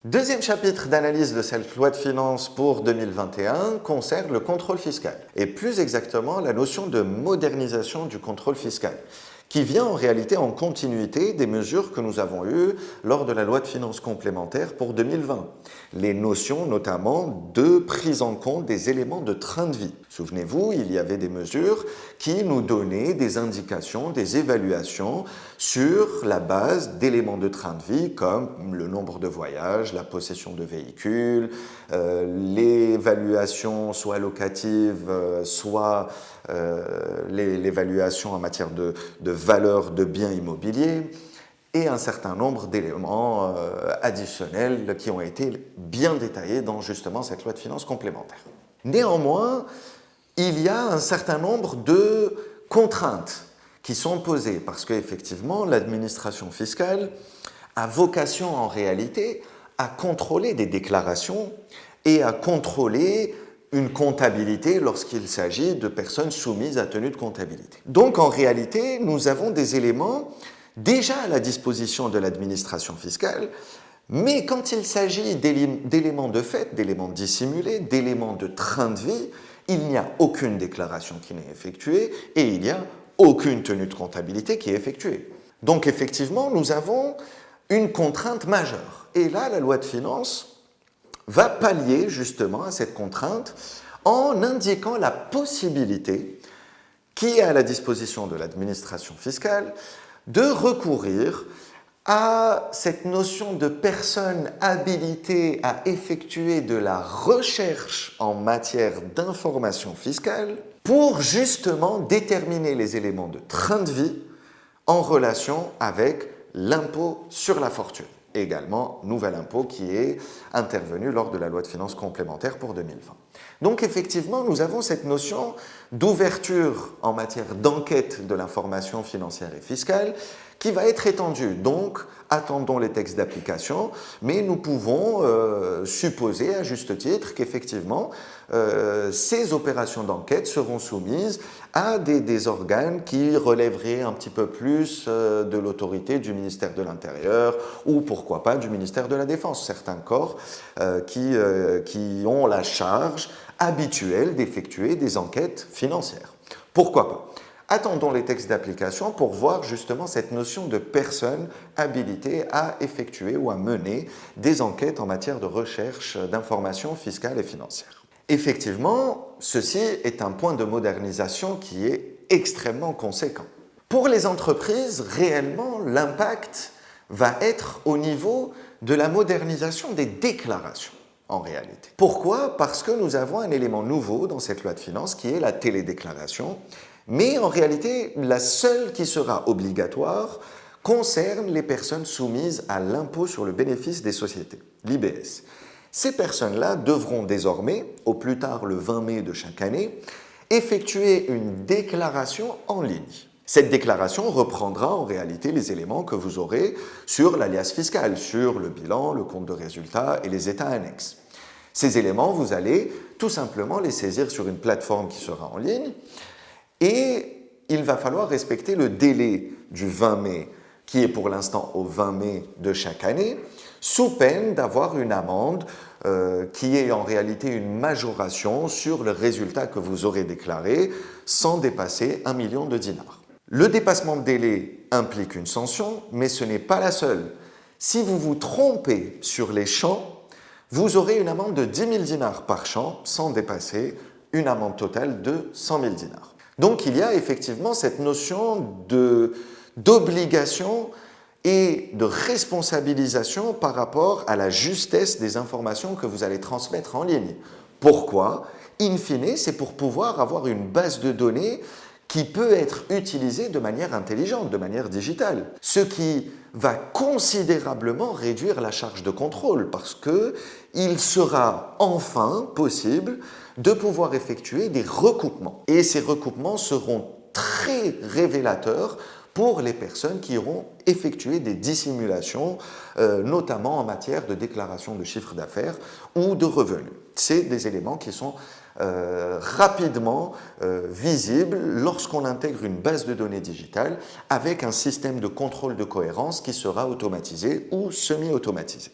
Deuxième chapitre d'analyse de cette loi de finances pour 2021 concerne le contrôle fiscal, et plus exactement la notion de modernisation du contrôle fiscal, qui vient en réalité en continuité des mesures que nous avons eues lors de la loi de finances complémentaire pour 2020. Les notions notamment de prise en compte des éléments de train de vie. Souvenez-vous, il y avait des mesures qui nous donnaient des indications, des évaluations sur la base d'éléments de train de vie comme le nombre de voyages, la possession de véhicules, l'évaluation soit locative, soit l'évaluation en matière de valeur de biens immobiliers et un certain nombre d'éléments additionnels qui ont été bien détaillés dans justement cette loi de finances complémentaire. Néanmoins, il y a un certain nombre de contraintes qui sont posées parce qu'effectivement, l'administration fiscale a vocation en réalité à contrôler des déclarations et à contrôler une comptabilité lorsqu'il s'agit de personnes soumises à tenue de comptabilité. Donc en réalité, nous avons des éléments déjà à la disposition de l'administration fiscale, mais quand il s'agit d'éléments de fait, d'éléments dissimulés, d'éléments de train de vie, il n'y a aucune déclaration qui n'est effectuée et il n'y a aucune tenue de comptabilité qui est effectuée. Donc effectivement, nous avons une contrainte majeure. Et là, la loi de finances va pallier justement à cette contrainte en indiquant la possibilité qui est à la disposition de l'administration fiscale de recourir à cette notion de personne habilitée à effectuer de la recherche en matière d'information fiscale pour justement déterminer les éléments de train de vie en relation avec l'impôt sur la fortune. Également, nouvel impôt qui est intervenu lors de la loi de finances complémentaire pour 2020. Donc effectivement, nous avons cette notion d'ouverture en matière d'enquête de l'information financière et fiscale qui va être étendue. Donc, attendons les textes d'application, mais nous pouvons supposer à juste titre qu'effectivement, ces opérations d'enquête seront soumises à des organes qui relèveraient un petit peu plus de l'autorité du ministère de l'Intérieur ou pourquoi pas du ministère de la Défense, certains corps qui ont la charge habituelle d'effectuer des enquêtes financières. Pourquoi pas ? Attendons les textes d'application pour voir justement cette notion de personne habilitée à effectuer ou à mener des enquêtes en matière de recherche d'informations fiscales et financières. Effectivement, ceci est un point de modernisation qui est extrêmement conséquent. Pour les entreprises, réellement, l'impact va être au niveau de la modernisation des déclarations, en réalité. Pourquoi ? Parce que nous avons un élément nouveau dans cette loi de finances qui est la télédéclaration, mais en réalité, la seule qui sera obligatoire concerne les personnes soumises à l'impôt sur le bénéfice des sociétés, l'IBS. Ces personnes-là devront désormais, au plus tard le 20 mai de chaque année, effectuer une déclaration en ligne. Cette déclaration reprendra en réalité les éléments que vous aurez sur l'alias fiscal, sur le bilan, le compte de résultat et les états annexes. Ces éléments, vous allez tout simplement les saisir sur une plateforme qui sera en ligne et il va falloir respecter le délai du 20 mai, qui est pour l'instant au 20 mai de chaque année, sous peine d'avoir une amende qui est en réalité une majoration sur le résultat que vous aurez déclaré sans dépasser 1 million de dinars. Le dépassement de délai implique une sanction, mais ce n'est pas la seule. Si vous vous trompez sur les champs, vous aurez une amende de 10 000 dinars par champ sans dépasser une amende totale de 100 000 dinars. Donc il y a effectivement cette notion d'obligation et de responsabilisation par rapport à la justesse des informations que vous allez transmettre en ligne. Pourquoi ? In fine, c'est pour pouvoir avoir une base de données qui peut être utilisée de manière intelligente, de manière digitale. Ce qui va considérablement réduire la charge de contrôle parce qu'il sera enfin possible de pouvoir effectuer des recoupements. Et ces recoupements seront très révélateurs pour les personnes qui auront effectué des dissimulations, notamment en matière de déclaration de chiffre d'affaires ou de revenus. C'est des éléments qui sont rapidement visibles lorsqu'on intègre une base de données digitale avec un système de contrôle de cohérence qui sera automatisé ou semi-automatisé.